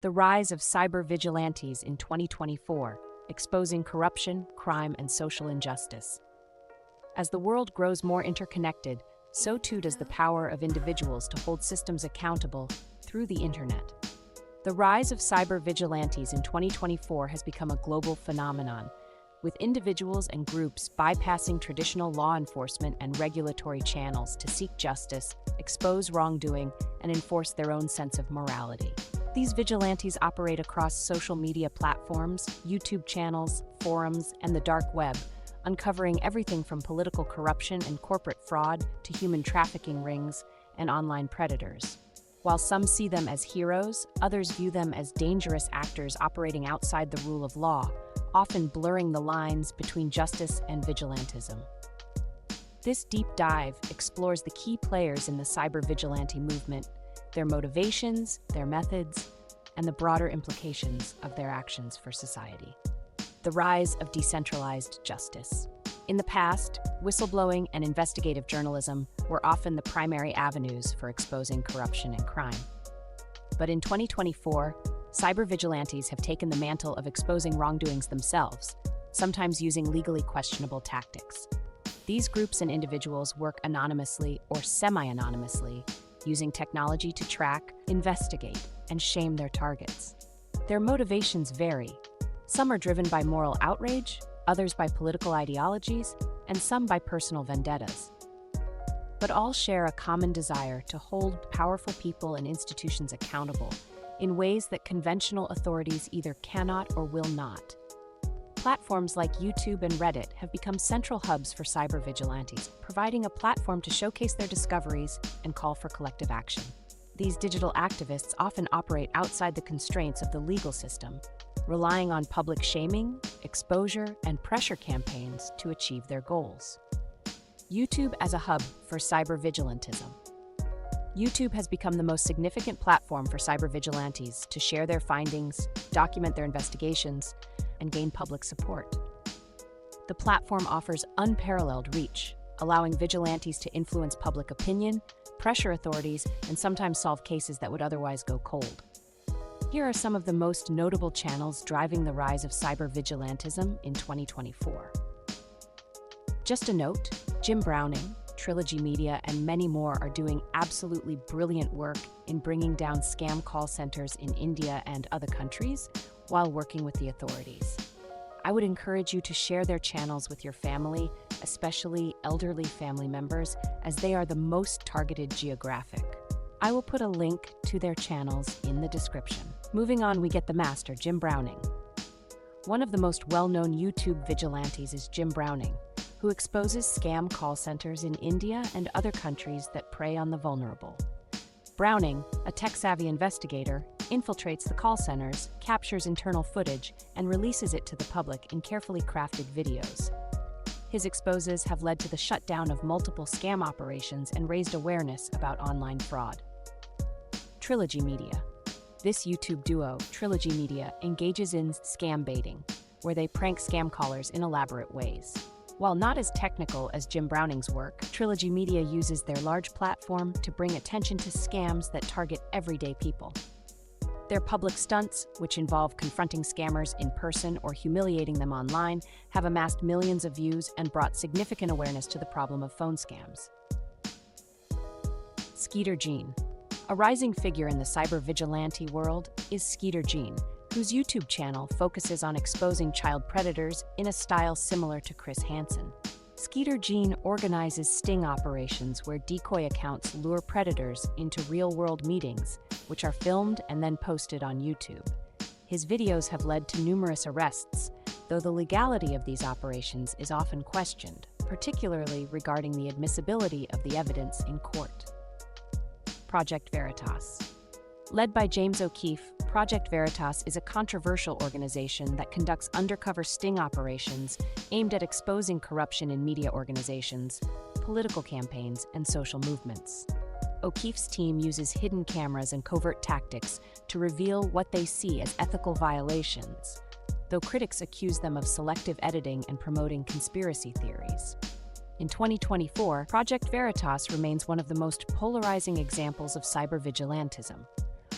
The rise of cyber vigilantes in 2024, exposing corruption, crime, and social injustice. As the world grows more interconnected, so too does the power of individuals to hold systems accountable through the internet. The rise of cyber vigilantes in 2024 has become a global phenomenon, with individuals and groups bypassing traditional law enforcement and regulatory channels to seek justice, expose wrongdoing, and enforce their own sense of morality. These vigilantes operate across social media platforms, YouTube channels, forums, and the dark web, uncovering everything from political corruption and corporate fraud to human trafficking rings and online predators. While some see them as heroes, others view them as dangerous actors operating outside the rule of law, often blurring the lines between justice and vigilantism. This deep dive explores the key players in the cyber vigilante movement, their motivations, their methods, and the broader implications of their actions for society. The rise of decentralized justice. In the past, whistleblowing and investigative journalism were often the primary avenues for exposing corruption and crime. But in 2024, cyber vigilantes have taken the mantle of exposing wrongdoings themselves, sometimes using legally questionable tactics. These groups and individuals work anonymously or semi-anonymously, using technology to track, investigate, and shame their targets. Their motivations vary. Some are driven by moral outrage, others by political ideologies, and some by personal vendettas. But all share a common desire to hold powerful people and institutions accountable in ways that conventional authorities either cannot or will not. Platforms like YouTube and Reddit have become central hubs for cyber vigilantes, providing a platform to showcase their discoveries and call for collective action. These digital activists often operate outside the constraints of the legal system, relying on public shaming, exposure, and pressure campaigns to achieve their goals. YouTube as a hub for cyber vigilantism. YouTube has become the most significant platform for cyber vigilantes to share their findings, document their investigations, and gain public support. The platform offers unparalleled reach, allowing vigilantes to influence public opinion, pressure authorities, and sometimes solve cases that would otherwise go cold. Here are some of the most notable channels driving the rise of cyber vigilantism in 2024. Just a note, Jim Browning, Trilogy Media, and many more are doing absolutely brilliant work in bringing down scam call centers in India and other countries while working with the authorities. I would encourage you to share their channels with your family, especially elderly family members, as they are the most targeted geographic. I will put a link to their channels in the description. Moving on, we get the master, Jim Browning. One of the most well-known YouTube vigilantes is Jim Browning, who exposes scam call centers in India and other countries that prey on the vulnerable. Browning, a tech-savvy investigator, infiltrates the call centers, captures internal footage, and releases it to the public in carefully crafted videos. His exposes have led to the shutdown of multiple scam operations and raised awareness about online fraud. Trilogy Media. This YouTube duo, Trilogy Media, engages in scam baiting, where they prank scam callers in elaborate ways. While not as technical as Jim Browning's work, Trilogy Media uses their large platform to bring attention to scams that target everyday people. Their public stunts, which involve confronting scammers in person or humiliating them online, have amassed millions of views and brought significant awareness to the problem of phone scams. Skeeter Jean. A rising figure in the cyber vigilante world is Skeeter Jean, whose YouTube channel focuses on exposing child predators in a style similar to Chris Hansen. Skeeter Jean organizes sting operations where decoy accounts lure predators into real-world meetings, which are filmed and then posted on YouTube. His videos have led to numerous arrests, though the legality of these operations is often questioned, particularly regarding the admissibility of the evidence in court. Project Veritas. Led by James O'Keefe, Project Veritas is a controversial organization that conducts undercover sting operations aimed at exposing corruption in media organizations, political campaigns, and social movements. O'Keefe's team uses hidden cameras and covert tactics to reveal what they see as ethical violations, though critics accuse them of selective editing and promoting conspiracy theories. In 2024, Project Veritas remains one of the most polarizing examples of cyber vigilantism.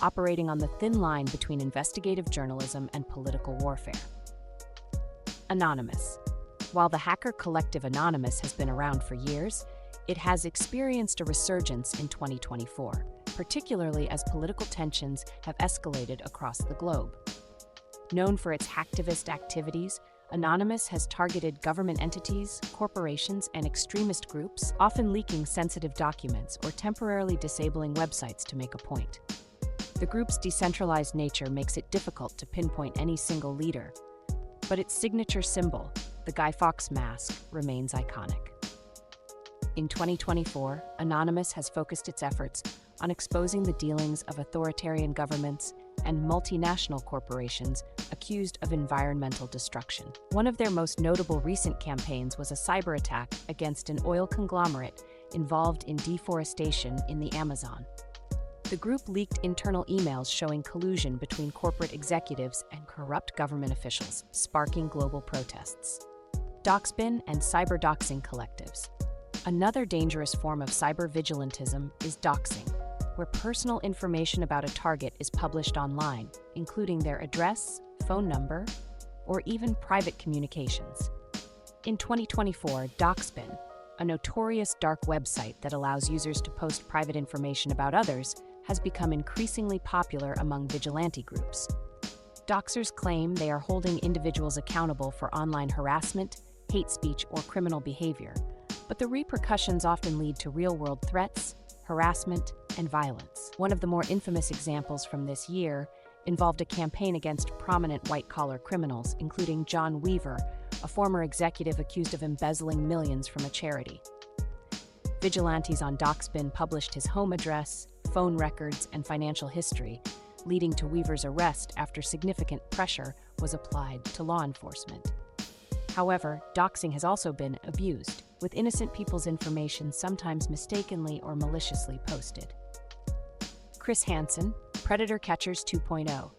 operating on the thin line between investigative journalism and political warfare. Anonymous. While the hacker collective Anonymous has been around for years, it has experienced a resurgence in 2024, particularly as political tensions have escalated across the globe. Known for its hacktivist activities, Anonymous has targeted government entities, corporations, and extremist groups, often leaking sensitive documents or temporarily disabling websites to make a point. The group's decentralized nature makes it difficult to pinpoint any single leader, but its signature symbol, the Guy Fawkes mask, remains iconic. In 2024, Anonymous has focused its efforts on exposing the dealings of authoritarian governments and multinational corporations accused of environmental destruction. One of their most notable recent campaigns was a cyber attack against an oil conglomerate involved in deforestation in the Amazon. The group leaked internal emails showing collusion between corporate executives and corrupt government officials, sparking global protests. Doxbin and cyber doxing collectives. Another dangerous form of cyber vigilantism is doxing, where personal information about a target is published online, including their address, phone number, or even private communications. In 2024, Doxbin, a notorious dark website that allows users to post private information about others, has become increasingly popular among vigilante groups. Doxers claim they are holding individuals accountable for online harassment, hate speech, or criminal behavior, but the repercussions often lead to real-world threats, harassment, and violence. One of the more infamous examples from this year involved a campaign against prominent white-collar criminals, including John Weaver, a former executive accused of embezzling millions from a charity. Vigilantes on Doxbin published his home address, phone records, and financial history, leading to Weaver's arrest after significant pressure was applied to law enforcement. However, doxing has also been abused, with innocent people's information sometimes mistakenly or maliciously posted. Chris Hansen, Predator Catchers 2.0.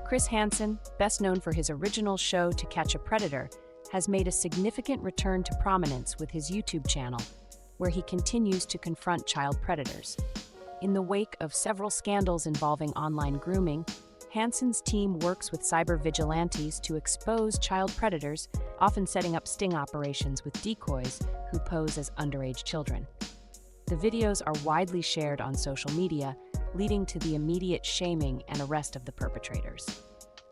Chris Hansen, best known for his original show To Catch a Predator, has made a significant return to prominence with his YouTube channel, where he continues to confront child predators. In the wake of several scandals involving online grooming, Hansen's team works with cyber vigilantes to expose child predators, often setting up sting operations with decoys who pose as underage children. The videos are widely shared on social media, leading to the immediate shaming and arrest of the perpetrators.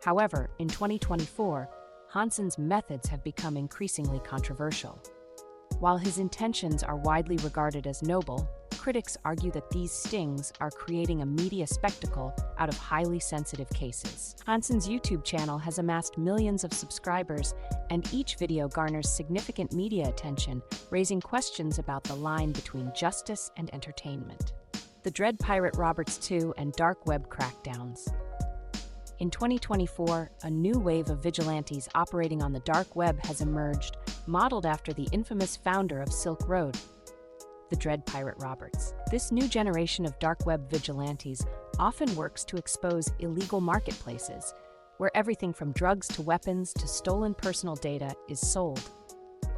However, in 2024, Hansen's methods have become increasingly controversial. While his intentions are widely regarded as noble, critics argue that these stings are creating a media spectacle out of highly sensitive cases. Hansen's YouTube channel has amassed millions of subscribers, and each video garners significant media attention, raising questions about the line between justice and entertainment. The Dread Pirate Roberts 2 and dark web crackdowns. In 2024, a new wave of vigilantes operating on the dark web has emerged, modeled after the infamous founder of Silk Road, the Dread Pirate Roberts. This new generation of dark web vigilantes often works to expose illegal marketplaces, where everything from drugs to weapons to stolen personal data is sold.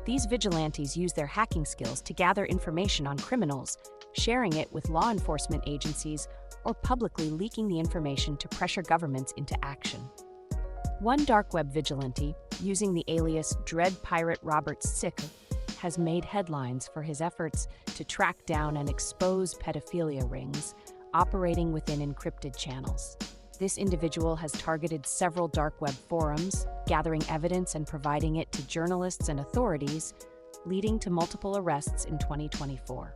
These vigilantes use their hacking skills to gather information on criminals, sharing it with law enforcement agencies, or publicly leaking the information to pressure governments into action. One dark web vigilante, using the alias Dread Pirate Roberts 6, has made headlines for his efforts to track down and expose pedophilia rings operating within encrypted channels. This individual has targeted several dark web forums, gathering evidence and providing it to journalists and authorities, leading to multiple arrests in 2024.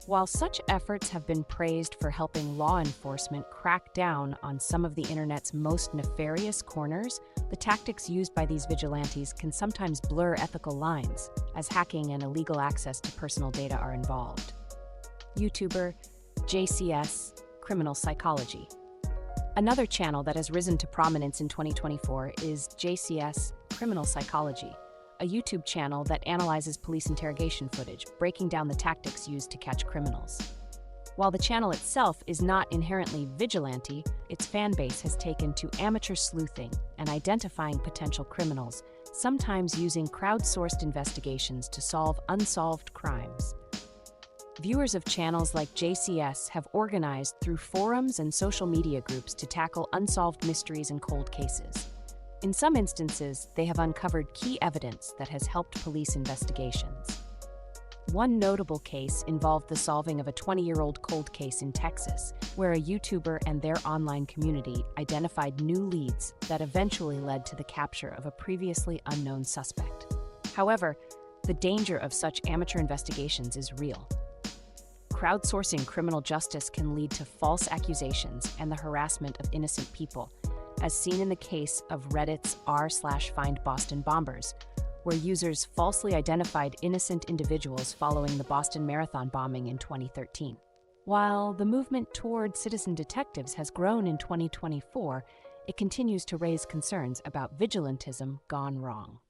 While such efforts have been praised for helping law enforcement crack down on some of the internet's most nefarious corners, the tactics used by these vigilantes can sometimes blur ethical lines, as hacking and illegal access to personal data are involved. YouTuber JCS Criminal Psychology. Another channel that has risen to prominence in 2024 is JCS Criminal Psychology, a YouTube channel that analyzes police interrogation footage, breaking down the tactics used to catch criminals. While the channel itself is not inherently vigilante, its fan base has taken to amateur sleuthing and identifying potential criminals, sometimes using crowdsourced investigations to solve unsolved crimes. Viewers of channels like JCS have organized through forums and social media groups to tackle unsolved mysteries and cold cases. In some instances, they have uncovered key evidence that has helped police investigations. One notable case involved the solving of a 20-year-old cold case in Texas, where a YouTuber and their online community identified new leads that eventually led to the capture of a previously unknown suspect. However, the danger of such amateur investigations is real. Crowdsourcing criminal justice can lead to false accusations and the harassment of innocent people, as seen in the case of Reddit's r/FindBoston Bombers, where users falsely identified innocent individuals following the Boston Marathon bombing in 2013. While the movement toward citizen detectives has grown in 2024, it continues to raise concerns about vigilantism gone wrong.